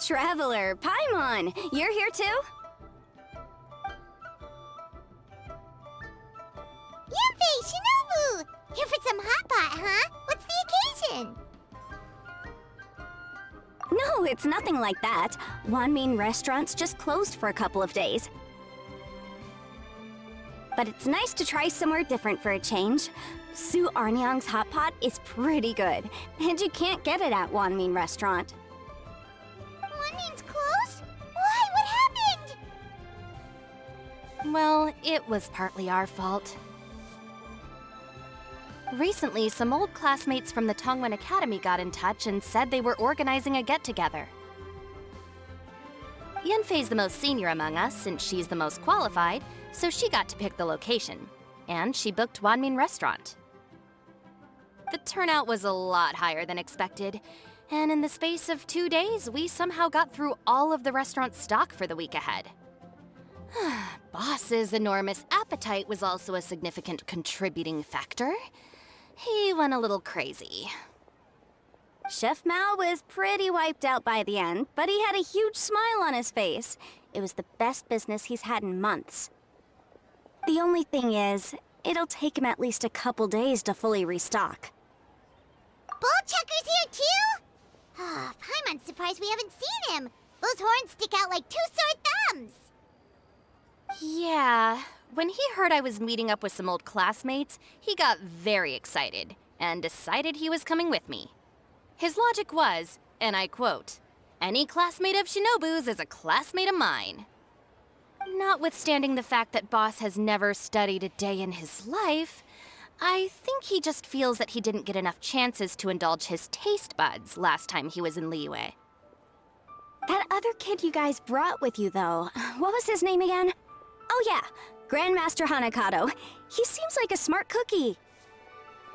Traveler, Paimon, you're here too? Yanfei, Shinobu! Here for some hot pot, huh? What's the occasion? No, it's nothing like that. Wanmin restaurants just closed for a couple of days. But it's nice to try somewhere different for a change. Su Arnyang's hot pot is pretty good, and you can't get it at Wanmin restaurant. Wanmin's closed? Why? What happened? Well, it was partly our fault. Recently, some old classmates from the Tongwen Academy got in touch and said they were organizing a get-together. Yanfei's the most senior among us, since she's the most qualified, so she got to pick the location. And she booked Wanmin Restaurant. The turnout was a lot higher than expected, and in the space of 2 days, we somehow got through all of the restaurant's stock for the week ahead. Boss's enormous appetite was also a significant contributing factor. He went a little crazy. Chef Mao was pretty wiped out by the end, but he had a huge smile on his face. It was the best business he's had in months. The only thing is, it'll take him at least a couple days to fully restock. Bullchucker's here too? Paimon's surprised we haven't seen him. Those horns stick out like two sore thumbs. Yeah, when he heard I was meeting up with some old classmates, he got very excited and decided he was coming with me. His logic was, and I quote, "Any classmate of Shinobu's is a classmate of mine." Notwithstanding the fact that Boss has never studied a day in his life, I think he just feels that he didn't get enough chances to indulge his taste buds last time he was in Liyue. That other kid you guys brought with you, though, what was his name again? Oh yeah, Grandmaster Hanakado. He seems like a smart cookie.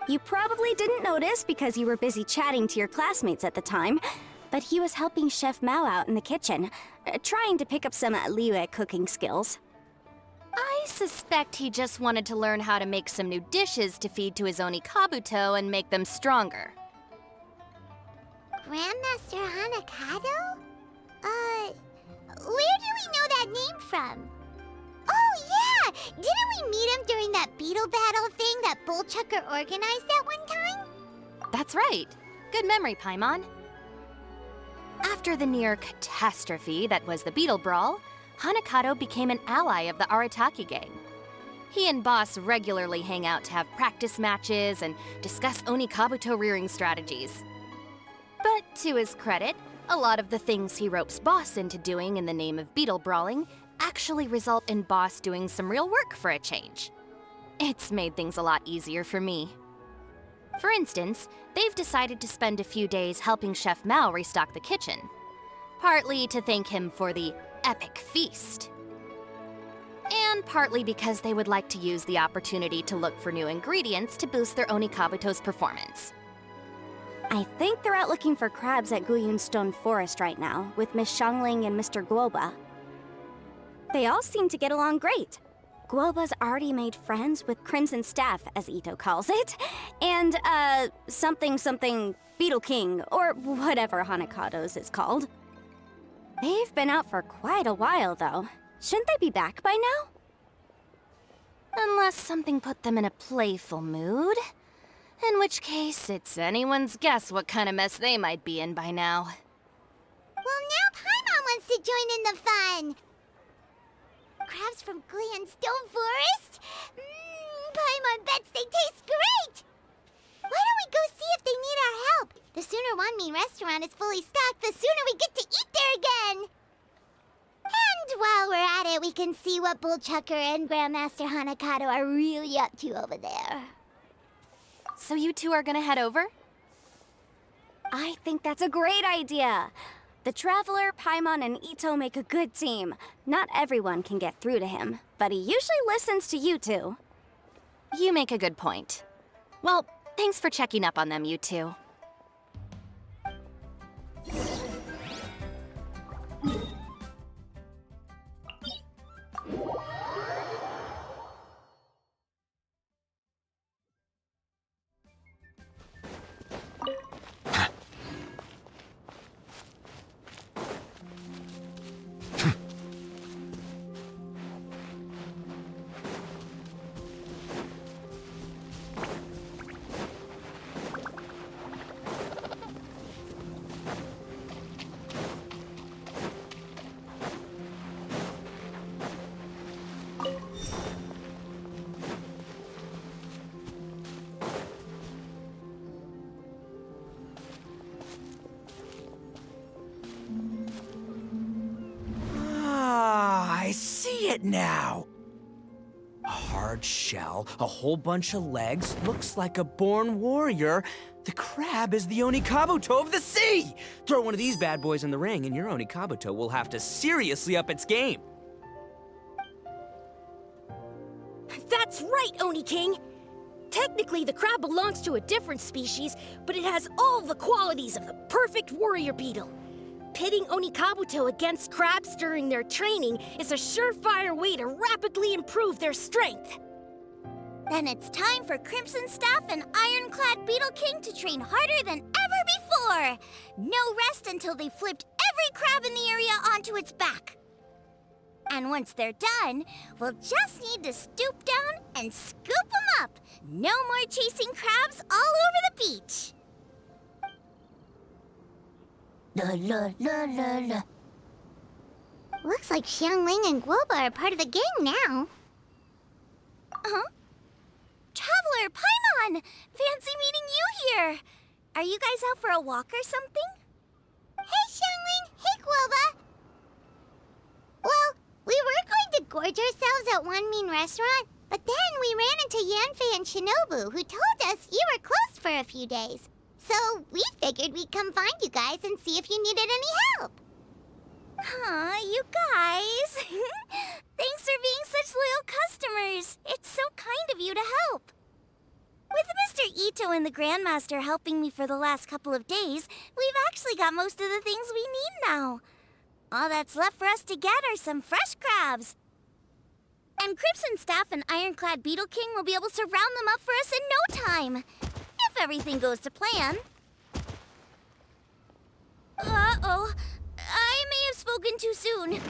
You probably didn't notice because you were busy chatting to your classmates at the time, but he was helping Chef Mao out in the kitchen, trying to pick up some Liyue cooking skills. I suspect he just wanted to learn how to make some new dishes to feed to his Oni Kabuto and make them stronger. Grandmaster Hanakado? Where do we know that name from? Oh yeah! Didn't we meet him during that Beetle battle thing that Bullchucker organized at one time? That's right. Good memory, Paimon. After the near catastrophe that was the Beetle Brawl, Hanakado became an ally of the Arataki gang. He and Boss regularly hang out to have practice matches and discuss Oni Kabuto rearing strategies. But to his credit, a lot of the things he ropes Boss into doing in the name of Beetle Brawling actually result in Boss doing some real work for a change. It's made things a lot easier for me. For instance, they've decided to spend a few days helping Chef Mao restock the kitchen, partly to thank him for the epic feast, and partly because they would like to use the opportunity to look for new ingredients to boost their Oni Kabuto's performance. I think they're out looking for crabs at Guyun Stone Forest right now, with Miss Xiangling and Mr. Guoba. They all seem to get along great. Guoba's already made friends with Crimson Staff, as Ito calls it, and, something Beetle King, or whatever Hanakado's is called. They've been out for quite a while, though. Shouldn't they be back by now? Unless something put them in a playful mood. In which case, it's anyone's guess what kind of mess they might be in by now. Well, now Paimon wants to join in the fun! Crabs from Guyun Stone Forest? Paimon bets they taste great! Why don't we go see if they need our help? The sooner Wanmin restaurant is fully stocked, the sooner we get to eat there again! And while we're at it, we can see what Bullchucker and Grandmaster Hanakado are really up to over there. So you two are gonna head over? I think that's a great idea. The Traveler, Paimon, and Ito make a good team. Not everyone can get through to him, but he usually listens to you two. You make a good point. Well, thanks for checking up on them, you two. it now! A hard shell, a whole bunch of legs, looks like a born warrior. The crab is the Onikabuto of the sea! Throw one of these bad boys in the ring and your Onikabuto will have to seriously up its game. That's right, Oni King! Technically, the crab belongs to a different species, but it has all the qualities of the perfect warrior beetle. Pitting Onikabuto against crabs during their training is a surefire way to rapidly improve their strength. Then it's time for Crimson Staff and Ironclad Beetle King to train harder than ever before. No rest until they've flipped every crab in the area onto its back. And once they're done, we'll just need to stoop down and scoop them up. No more chasing crabs all over the beach. La la la la la. Looks like Xiangling and Guoba are part of the gang now. Huh? Traveler, Paimon! Fancy meeting you here! Are you guys out for a walk or something? Hey, Xiangling! Hey, Guoba! Well, we were going to gorge ourselves at one mean restaurant, but then we ran into Yanfei and Shinobu, who told us you were closed for a few days. So we figured we'd come find you guys and see if you needed any help. Aw, you guys. Thanks for being such loyal customers. It's so kind of you to help. With Mr. Ito and the Grandmaster helping me for the last couple of days, we've actually got most of the things we need now. All that's left for us to get are some fresh crabs. And Crimson Staff and Ironclad Beetle King will be able to round them up for us in no time. If everything goes to plan. Uh-oh. I may have spoken too soon. It's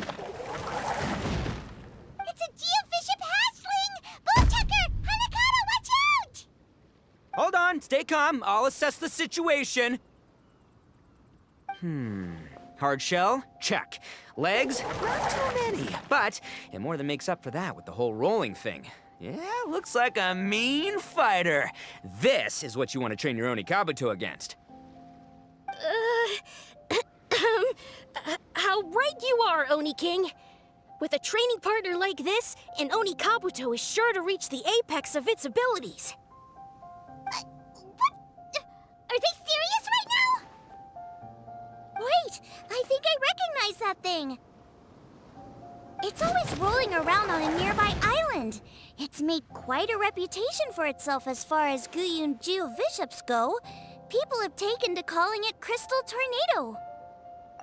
a geofiship hatchling! Bullchucker! Hanakata, watch out! Hold on, stay calm. I'll assess the situation. Hard shell? Check. Legs? Not too many, but it more than makes up for that with the whole rolling thing. Yeah, looks like a mean fighter. This is what you want to train your Onikabuto against. How right you are, Oni King. With a training partner like this, an Onikabuto is sure to reach the apex of its abilities. What? Are they serious right now? Wait, I think I recognize that thing. It's always rolling around on a nearby island. It's made quite a reputation for itself as far as Guyun geoviships go. People have taken to calling it Crystal Tornado.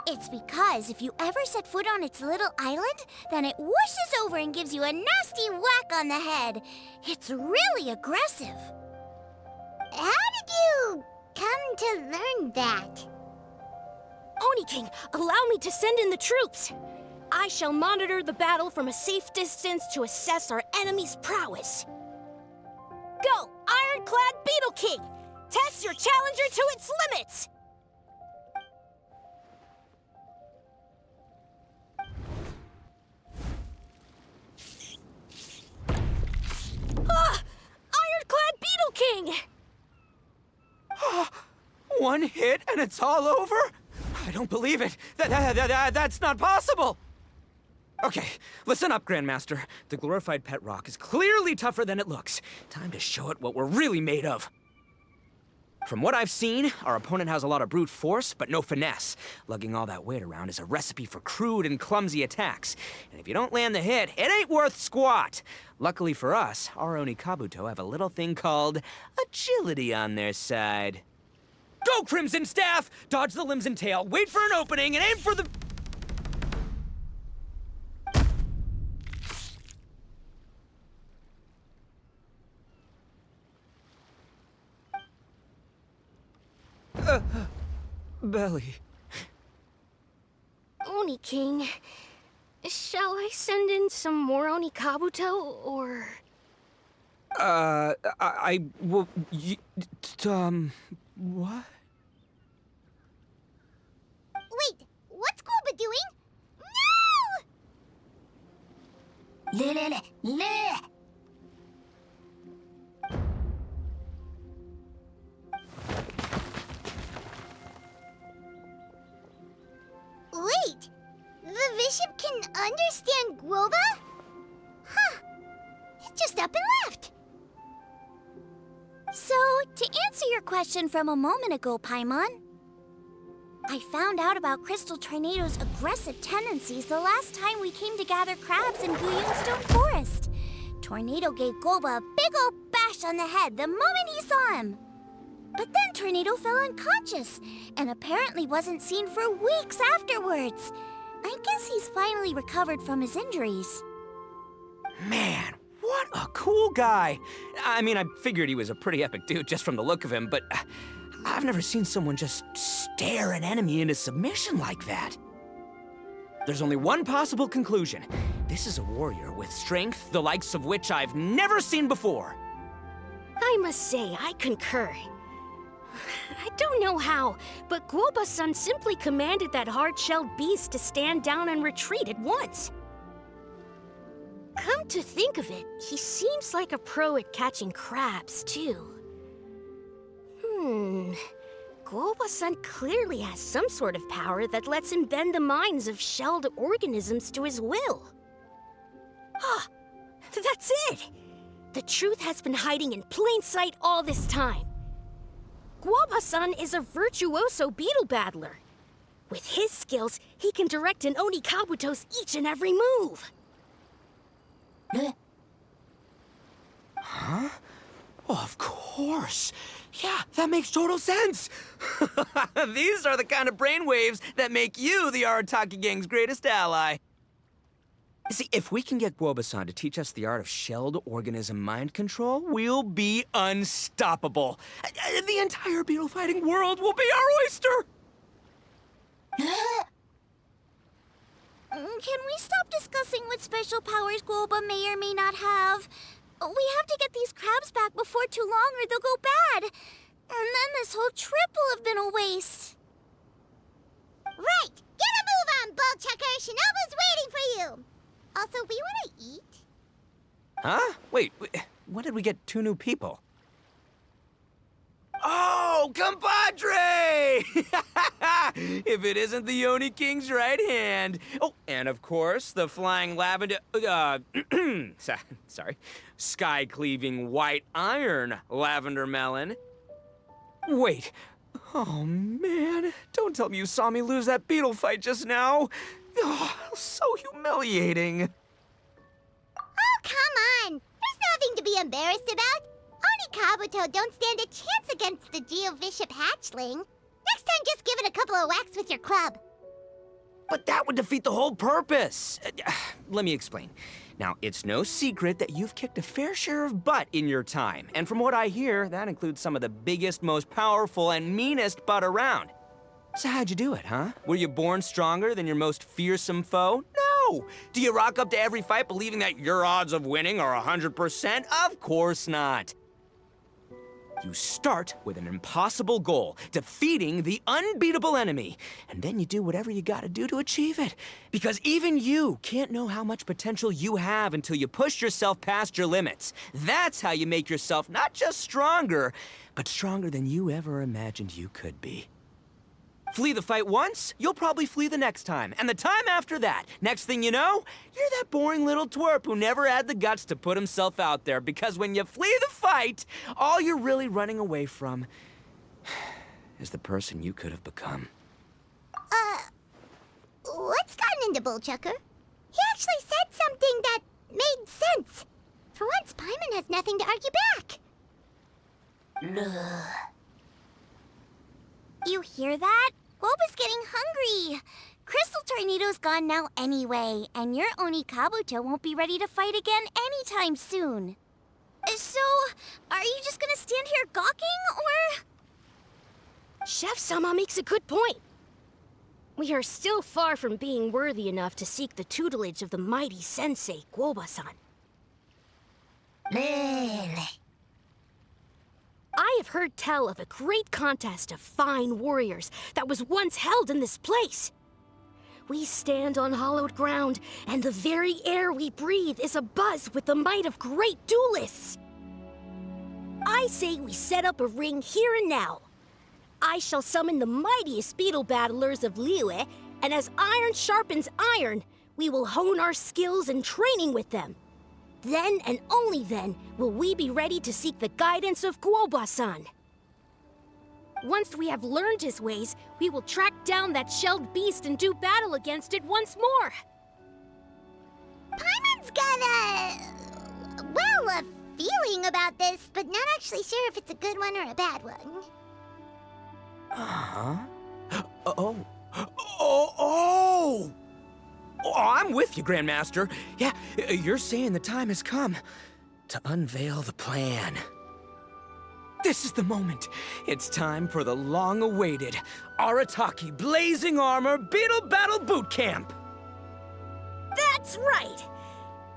It's because if you ever set foot on its little island, then it whooshes over and gives you a nasty whack on the head. It's really aggressive. How did you come to learn that? Oni King, allow me to send in the troops. I shall monitor the battle from a safe distance to assess our enemy's prowess. Go, Ironclad Beetle King! Test your challenger to its limits! Ah! Ironclad Beetle King! One hit and it's all over? I don't believe it. That's not possible. Okay, listen up, Grandmaster. The glorified pet rock is clearly tougher than it looks. Time to show it what we're really made of. From what I've seen, our opponent has a lot of brute force, but no finesse. Lugging all that weight around is a recipe for crude and clumsy attacks. And if you don't land the hit, it ain't worth squat. Luckily for us, our Onikabuto have a little thing called agility on their side. Go, Crimson Staff! Dodge the limbs and tail, wait for an opening, and aim for the... belly. Oni King, shall I send in some more Onikabuto, or...? Well, what? Wait, what's Guoba doing? No! Wait, the Bishop can understand Guoba? just up and left. So, to answer your question from a moment ago, Paimon, I found out about Crystal Tornado's aggressive tendencies the last time we came to gather crabs in Guyunstone Forest. Tornado gave Golba a big old bash on the head the moment he saw him. But then Tornado fell unconscious and apparently wasn't seen for weeks afterwards. I guess he's finally recovered from his injuries. Man, what a cool guy. I mean, I figured he was a pretty epic dude just from the look of him, but I've never seen someone just stare an enemy into submission like that. There's only one possible conclusion. This is a warrior with strength the likes of which I've never seen before. I must say, I concur. I don't know how, but Guoba-san simply commanded that hard-shelled beast to stand down and retreat at once. Come to think of it, he seems like a pro at catching crabs, too. Guoba-san clearly has some sort of power that lets him bend the minds of shelled organisms to his will. Ah, that's it! The truth has been hiding in plain sight all this time. Guoba-san is a virtuoso beetle battler. With his skills, he can direct an Oni Kabuto's each and every move. Huh? Oh, of course. Yeah, that makes total sense. These are the kind of brainwaves that make you the Arataki gang's greatest ally. See, if we can get Guoba-san to teach us the art of shelled organism mind control, we'll be unstoppable. The entire beetle fighting world will be our oyster. Can we stop discussing what special powers Guoba may or may not have? We have to get these crabs back before too long or they'll go bad. And then this whole trip will have been a waste. Right! Get a move on, Bullchucker! Shinobu's waiting for you! Also, we want to eat. Huh? Wait, when did we get 2 new people? Oh, compadre! If it isn't the Oni King's right hand. Oh, and of course, the flying lavender, sorry, sky-cleaving white iron lavender melon. Wait, oh man, don't tell me you saw me lose that beetle fight just now. Oh, so humiliating. Oh, come on! There's nothing to be embarrassed about. Oni Kabuto don't stand a chance against the Geovishap hatchling. Next time, just give it a couple of whacks with your club. But that would defeat the whole purpose. Let me explain. Now, it's no secret that you've kicked a fair share of butt in your time. And from what I hear, that includes some of the biggest, most powerful, and meanest butt around. So how'd you do it, huh? Were you born stronger than your most fearsome foe? No! Do you rock up to every fight believing that your odds of winning are 100%? Of course not. You start with an impossible goal, defeating the unbeatable enemy. And then you do whatever you gotta do to achieve it. Because even you can't know how much potential you have until you push yourself past your limits. That's how you make yourself not just stronger, but stronger than you ever imagined you could be. Flee the fight once, you'll probably flee the next time. And the time after that, next thing you know, you're that boring little twerp who never had the guts to put himself out there. Because when you flee the fight, all you're really running away from is the person you could have become. What's gotten into Bullchucker? He actually said something that made sense. For once, Paimon has nothing to argue back. You hear that? Guoba's getting hungry. Crystal Tornado's gone now anyway, and your Oni Kabuto won't be ready to fight again anytime soon. So, are you just gonna stand here gawking, or...? Chef-sama makes a good point. We are still far from being worthy enough to seek the tutelage of the mighty sensei, Guoba-san. I have heard tell of a great contest of fine warriors that was once held in this place. We stand on hallowed ground, and the very air we breathe is abuzz with the might of great duelists. I say we set up a ring here and now. I shall summon the mightiest beetle battlers of Liyue, and as iron sharpens iron, we will hone our skills and training with them. Then and only then will we be ready to seek the guidance of Guoba-san. Once we have learned his ways, we will track down that shelled beast and do battle against it once more. Paimon's got a feeling about this, but not actually sure if it's a good one or a bad one. Uh-huh. Oh, I'm with you, Grandmaster. Yeah, you're saying the time has come to unveil the plan. This is the moment. It's time for the long-awaited Arataki Blazing Armor Beetle Battle Boot Camp. That's right!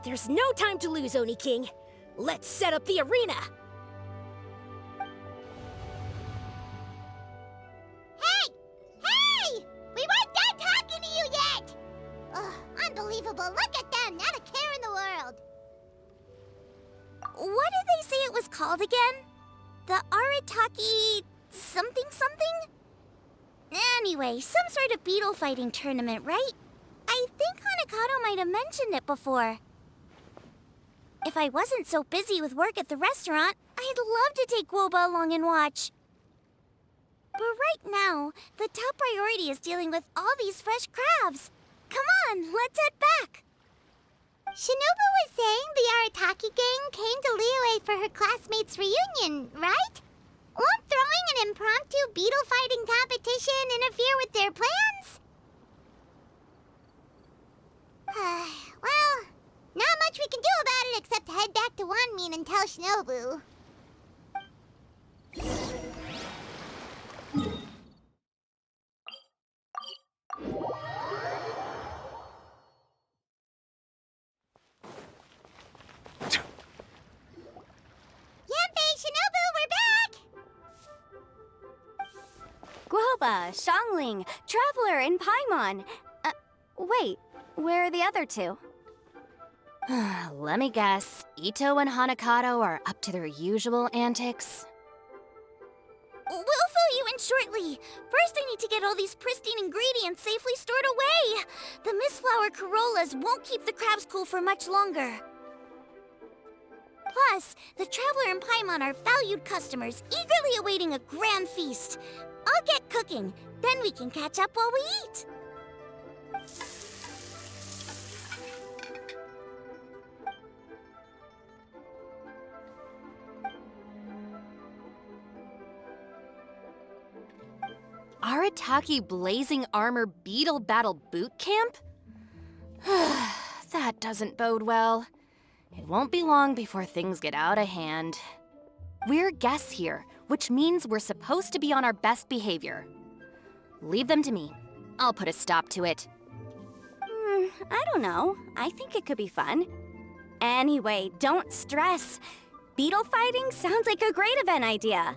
There's no time to lose, Oni King. Let's set up the arena! Hey! We weren't done talking to you yet! Ugh, unbelievable. Look at them, not a care in the world. What did they say it was called again? The Arataki something something? Anyway, some sort of beetle fighting tournament, right? I think Hanakato might have mentioned it before. If I wasn't so busy with work at the restaurant, I'd love to take Guoba along and watch. But right now, the top priority is dealing with all these fresh crabs. Come on, let's head back. Shinobu was saying the Arataki gang came to Liyue for her classmates' reunion, right? Won't throwing an impromptu beetle fighting competition interfere with their plans? Well, not much we can do about it except to head back to Wanmin and tell Shinobu. Yanfei, Shinobu, we're back! Guoba, Xiangling, Traveler, and Paimon. Wait, where are the other two? Let me guess. Ito and Hanakato are up to their usual antics. We'll fill you in shortly. First, I need to get all these pristine ingredients safely stored away. The Mistflower Corollas won't keep the crabs cool for much longer. Plus, the Traveler and Paimon are valued customers, eagerly awaiting a grand feast. I'll get cooking, then we can catch up while we eat. Arataki Blazing Armor Beetle Battle Boot Camp? That doesn't bode well. It won't be long before things get out of hand. We're guests here, which means we're supposed to be on our best behavior. Leave them to me. I'll put a stop to it. I don't know. I think it could be fun. Anyway, don't stress. Beetle fighting sounds like a great event idea.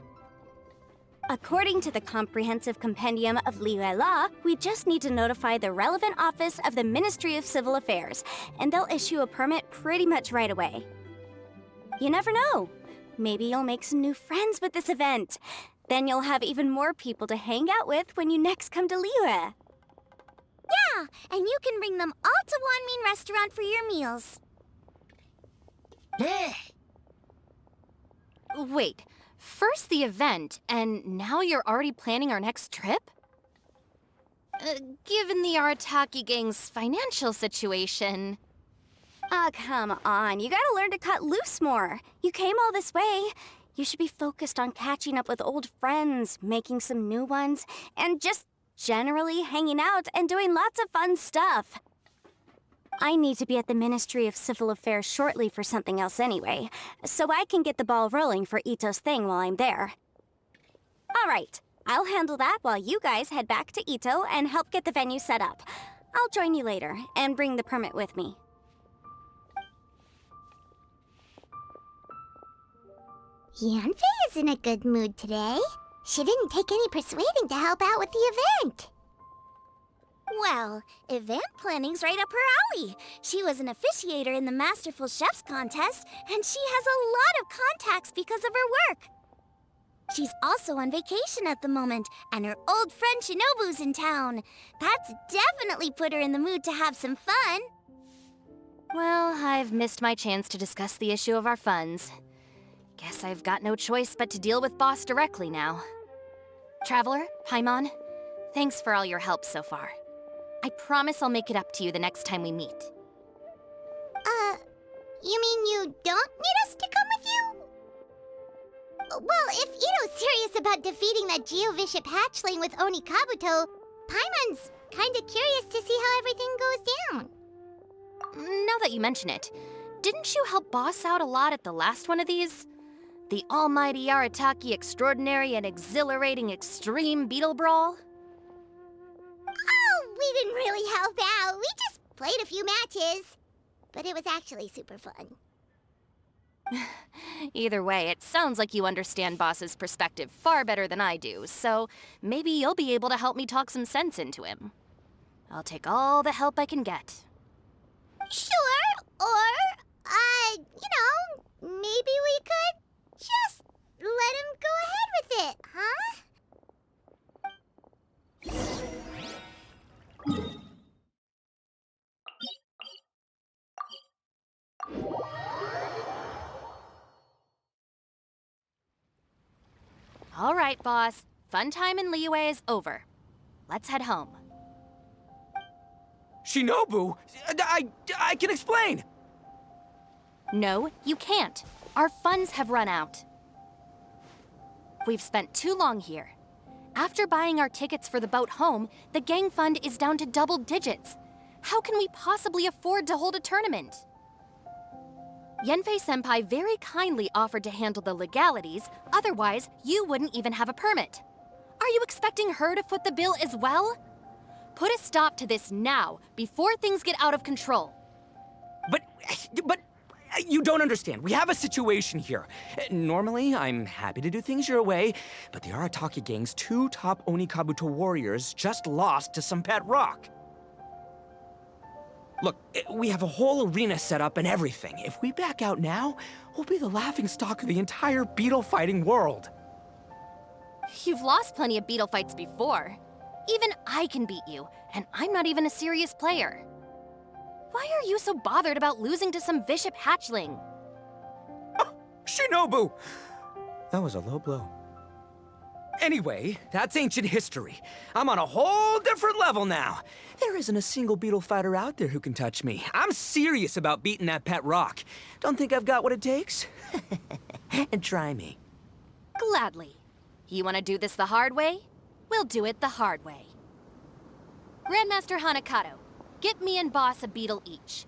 According to the Comprehensive Compendium of Liyue Law, we just need to notify the relevant office of the Ministry of Civil Affairs, and they'll issue a permit pretty much right away. You never know. Maybe you'll make some new friends with this event. Then you'll have even more people to hang out with when you next come to Liyue. Yeah, and you can bring them all to Wanmin Restaurant for your meals. Wait, first the event, and now you're already planning our next trip? Given the Arataki gang's financial situation... Oh, come on. You gotta learn to cut loose more. You came all this way. You should be focused on catching up with old friends, making some new ones, and just generally hanging out and doing lots of fun stuff. I need to be at the Ministry of Civil Affairs shortly for something else anyway, so I can get the ball rolling for Ito's thing while I'm there. All right, I'll handle that while you guys head back to Ito and help get the venue set up. I'll join you later and bring the permit with me. Yanfei is in a good mood today. She didn't take any persuading to help out with the event. Well, event planning's right up her alley. She was an officiator in the Masterful Chefs contest, and she has a lot of contacts because of her work. She's also on vacation at the moment, and her old friend Shinobu's in town. That's definitely put her in the mood to have some fun. Well, I've missed my chance to discuss the issue of our funds. Guess I've got no choice but to deal with Boss directly now. Traveler, Paimon, thanks for all your help so far. I promise I'll make it up to you the next time we meet. You mean you don't need us to come with you? Well, if Ito's serious about defeating that Geovishap hatchling with Oni Kabuto, Paimon's kinda curious to see how everything goes down. Now that you mention it, didn't you help Boss out a lot at the last one of these? The almighty Arataki extraordinary and exhilarating extreme Beetle Brawl? Oh, we didn't really help out. We just played a few matches. But it was actually super fun. Either way, it sounds like you understand Boss's perspective far better than I do, so maybe you'll be able to help me talk some sense into him. I'll take all the help I can get. Sure, or, maybe we could just let him go ahead with it, huh? All right, Boss. Fun time in Liyue is over. Let's head home. Shinobu, I can explain. No, you can't. Our funds have run out. We've spent too long here. After buying our tickets for the boat home, the gang fund is down to double digits. How can we possibly afford to hold a tournament? Yenfei-senpai very kindly offered to handle the legalities, otherwise you wouldn't even have a permit. Are you expecting her to foot the bill as well? Put a stop to this now, before things get out of control. But you don't understand. We have a situation here. Normally, I'm happy to do things your way, but the Arataki gang's 2 top Oni Kabuto warriors just lost to some pet rock. Look, we have a whole arena set up and everything. If we back out now, we'll be the laughingstock of the entire beetle fighting world. You've lost plenty of beetle fights before. Even I can beat you, and I'm not even a serious player. Why are you so bothered about losing to some Vishap hatchling? Oh, Shinobu! That was a low blow. Anyway, that's ancient history. I'm on a whole different level now. There isn't a single beetle fighter out there who can touch me. I'm serious about beating that pet rock. Don't think I've got what it takes? And try me. Gladly. You want to do this the hard way? We'll do it the hard way. Grandmaster Hanakato, get me and Boss a beetle each.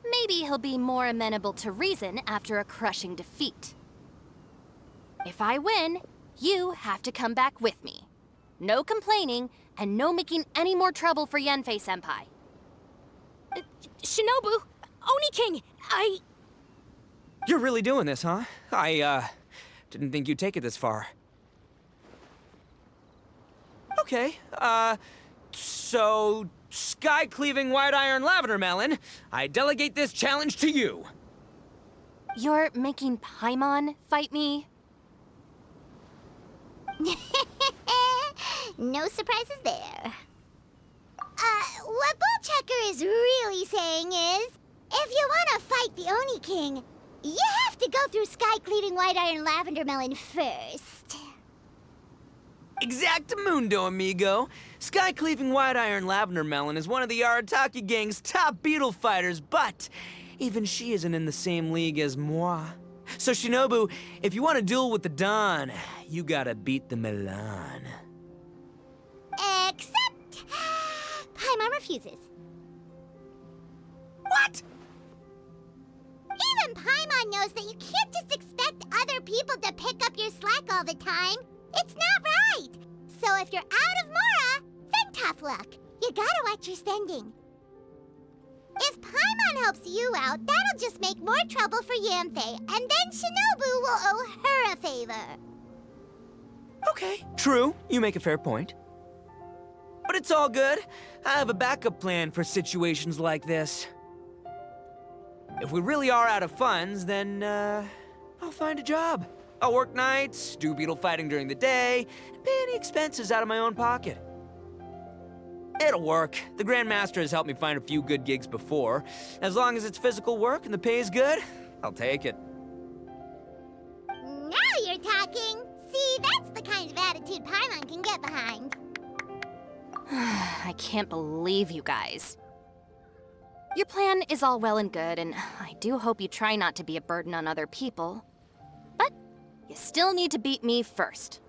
Maybe he'll be more amenable to reason after a crushing defeat. If I win, you have to come back with me. No complaining, and no making any more trouble for Yenfei-senpai. Shinobu! Oni King! You're really doing this, huh? I didn't think you'd take it this far. Okay, so sky-cleaving white iron lavender melon, I delegate this challenge to you. You're making Paimon fight me? No surprises there. What Bullchecker is really saying is, if you want to fight the Oni King, you have to go through sky-cleaving white iron lavender melon first. Exactamundo, amigo. Sky-cleaving white iron lavender melon is one of the Arataki gang's top beetle fighters, but even she isn't in the same league as moi. So Shinobu, if you want to duel with the Don, you gotta beat the Milan. Except... Paimon refuses. What? Even Paimon knows that you can't just expect other people to pick up your slack all the time. It's not right. So if you're out of Mora, then tough luck. You gotta watch your spending. If Paimon helps you out, that'll just make more trouble for Yanfei, and then Shinobu will owe her a favor. Okay, true. You make a fair point. But it's all good. I have a backup plan for situations like this. If we really are out of funds, then, I'll find a job. I'll work nights, do beetle fighting during the day, and pay any expenses out of my own pocket. It'll work. The Grandmaster has helped me find a few good gigs before. As long as it's physical work and the pay is good, I'll take it. Now you're talking. See, that's the kind of attitude Paimon can get behind. I can't believe you guys. Your plan is all well and good, and I do hope you try not to be a burden on other people. But you still need to beat me first.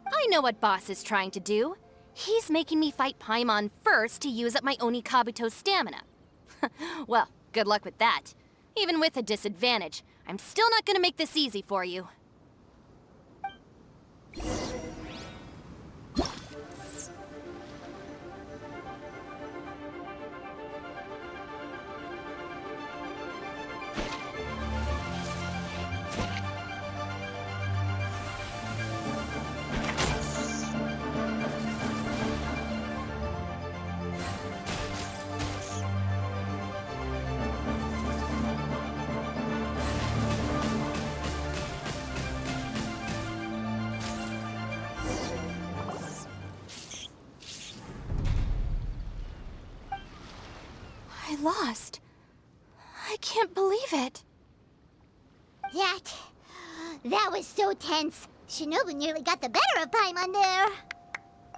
I know what Boss is trying to do. He's making me fight Paimon first to use up my Oni Kabuto's stamina. Well, good luck with that. Even with a disadvantage, I'm still not gonna make this easy for you. I lost. I can't believe it. That was so tense. Shinobu nearly got the better of Paimon there.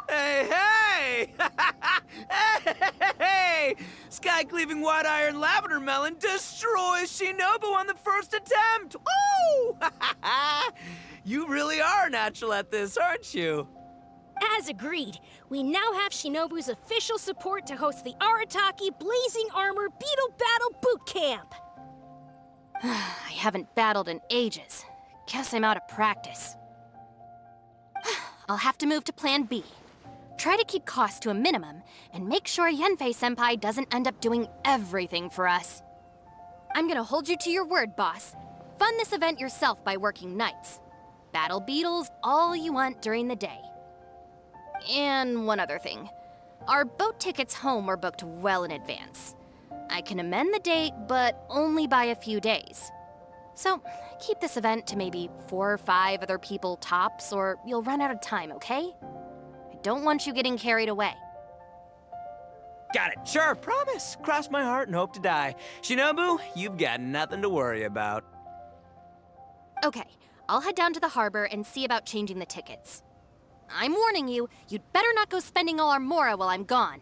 Hey! Hey! Sky-cleaving white iron lavender melon destroys Shinobu on the first attempt! Woo! You really are natural at this, aren't you? As agreed, we now have Shinobu's official support to host the Arataki Blazing Armor Beetle Battle Boot Camp. I haven't battled in ages. Guess I'm out of practice. I'll have to move to Plan B. Try to keep costs to a minimum, and make sure Yanfei-senpai doesn't end up doing everything for us. I'm gonna hold you to your word, boss. Fund this event yourself by working nights. Battle beetles all you want during the day. And one other thing. Our boat tickets home were booked well in advance. I can amend the date, but only by a few days. So, keep this event to maybe 4 or 5 other people tops, or you'll run out of time, okay? I don't want you getting carried away. Got it. Sure, promise. Cross my heart and hope to die. Shinobu, you've got nothing to worry about. Okay, I'll head down to the harbor and see about changing the tickets. I'm warning you, you'd better not go spending all our mora while I'm gone.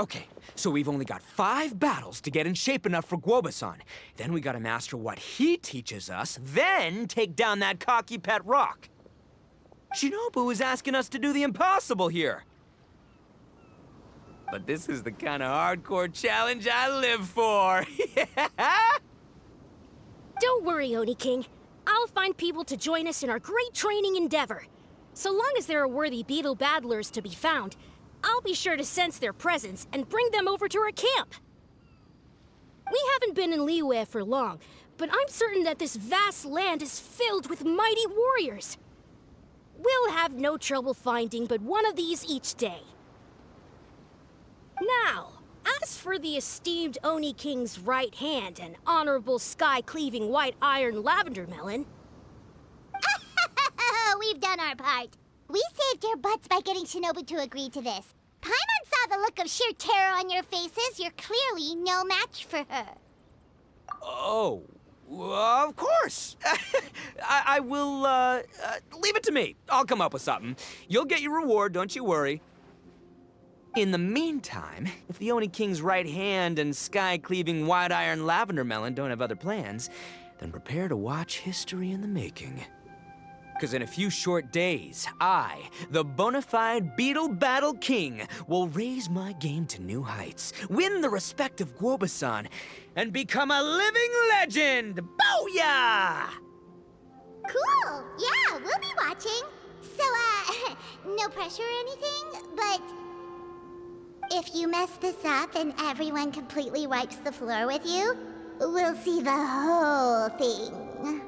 Okay, so we've only got 5 battles to get in shape enough for Guoba-san. Then we gotta master what he teaches us, then take down that cocky pet rock. Shinobu is asking us to do the impossible here. But this is the kind of hardcore challenge I live for. Yeah! Don't worry, Oni King. I'll find people to join us in our great training endeavor. So long as there are worthy beetle battlers to be found, I'll be sure to sense their presence and bring them over to our camp. We haven't been in Liyue for long, but I'm certain that this vast land is filled with mighty warriors. We'll have no trouble finding but one of these each day. Now, as for the esteemed Oni King's right hand and honorable sky-cleaving white iron lavender melon... We've done our part. We saved your butts by getting Shinobu to agree to this. Paimon saw the look of sheer terror on your faces. You're clearly no match for her. Oh, of course. I will, leave it to me. I'll come up with something. You'll get your reward, don't you worry. In the meantime, if the Oni King's right hand and sky-cleaving white iron lavender melon don't have other plans, then prepare to watch history in the making. Because in a few short days, I, the bona fide Beetle Battle King, will raise my game to new heights, win the respect of Guoba-san, and become a living legend! Booyah! Cool. Yeah, we'll be watching. So, no pressure or anything, but... if you mess this up and everyone completely wipes the floor with you, we'll see the whole thing.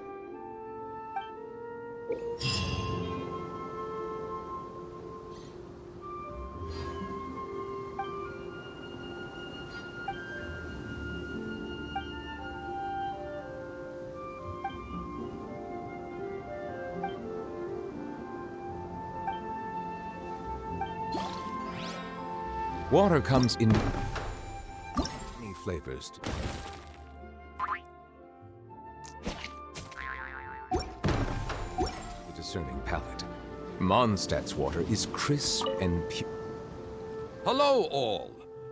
Water comes in many flavors. A discerning palate. Mondstadt's water is crisp and pure. Hello, all.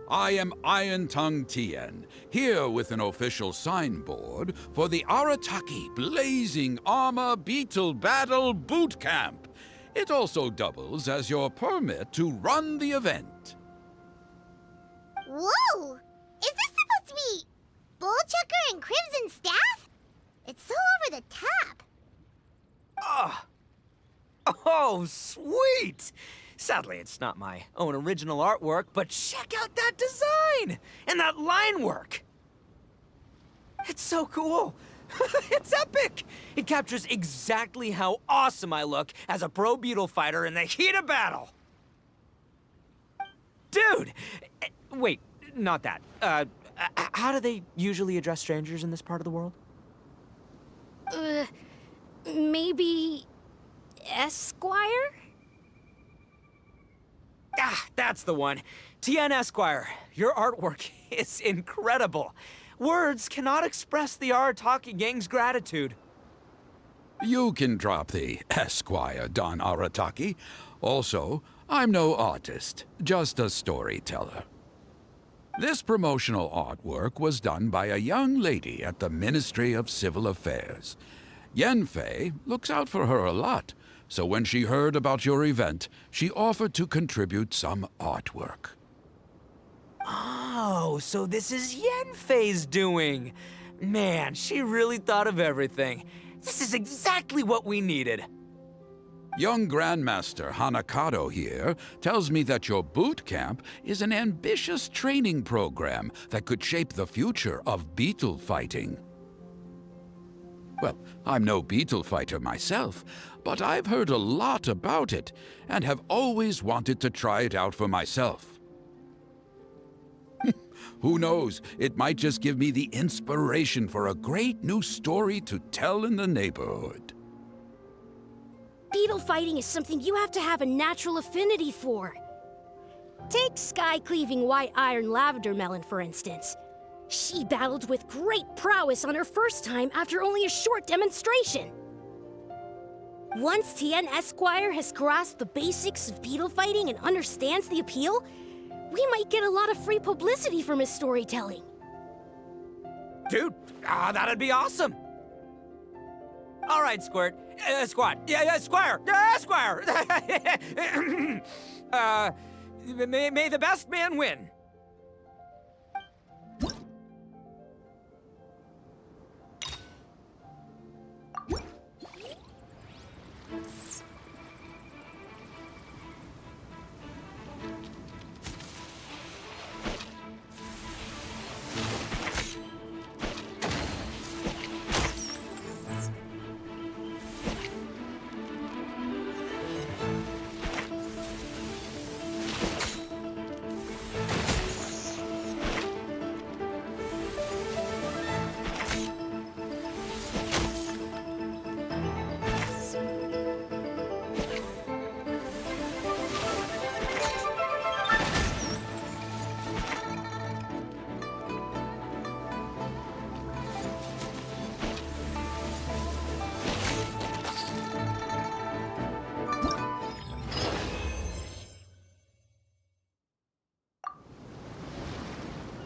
I am Iron Tongue Tien, here with an official signboard for the Arataki Blazing Armor Beetle Battle Boot Camp. It also doubles as your permit to run the event. Whoa! Is this supposed to be Bullchucker and Crimson Staff? It's so over the top. Oh, sweet! Sadly, it's not my own original artwork, but check out that design! And that line work! It's so cool! It's epic! It captures exactly how awesome I look as a pro Beetle fighter in the heat of battle! Dude! Wait, not that. How do they usually address strangers in this part of the world? Maybe... Esquire? Ah, that's the one. Tien Esquire, your artwork is incredible. Words cannot express the Arataki gang's gratitude. You can drop the Esquire, Don Arataki. Also, I'm no artist, just a storyteller. This promotional artwork was done by a young lady at the Ministry of Civil Affairs. Yenfei looks out for her a lot, so when she heard about your event, she offered to contribute some artwork. Oh, so this is Yenfei's doing. Man, she really thought of everything. This is exactly what we needed. Young Grandmaster Hanakado here tells me that your boot camp is an ambitious training program that could shape the future of beetle fighting. Well, I'm no beetle fighter myself, but I've heard a lot about it and have always wanted to try it out for myself. Who knows, it might just give me the inspiration for a great new story to tell in the neighborhood. Beetle fighting is something you have to have a natural affinity for. Take sky-cleaving white iron lavender melon, for instance. She battled with great prowess on her first time after only a short demonstration. Once Tien Esquire has grasped the basics of beetle fighting and understands the appeal, we might get a lot of free publicity from his storytelling. Dude, that'd be awesome. All right, Squirt. Squad. Yeah, Squire. Squire. May the best man win.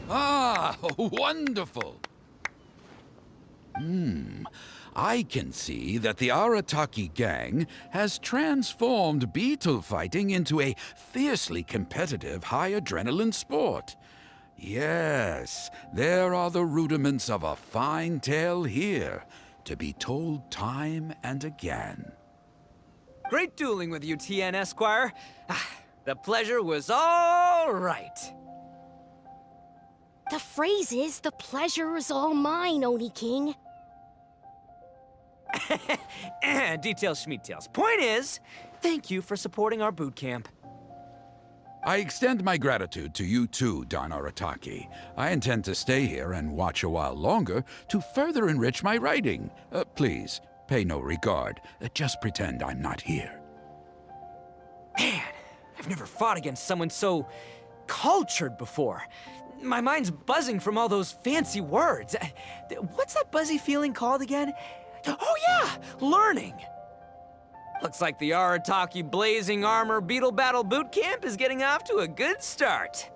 Ah, wonderful! I can see that the Arataki gang has transformed beetle fighting into a fiercely competitive high-adrenaline sport. Yes, there are the rudiments of a fine tale here, to be told time and again. Great dueling with you, Tien Esquire. The pleasure was all right. The phrase is, the pleasure is all mine, Oni King. Details, schmeetails. Point is, thank you for supporting our boot camp. I extend my gratitude to you too, Don Arataki. I intend to stay here and watch a while longer to further enrich my writing. Please, pay no regard. Just pretend I'm not here. Man, I've never fought against someone so cultured before. My mind's buzzing from all those fancy words. What's that buzzy feeling called again? Oh yeah, learning. Looks like the Arataki Blazing Armor Beetle Battle Boot Camp is getting off to a good start.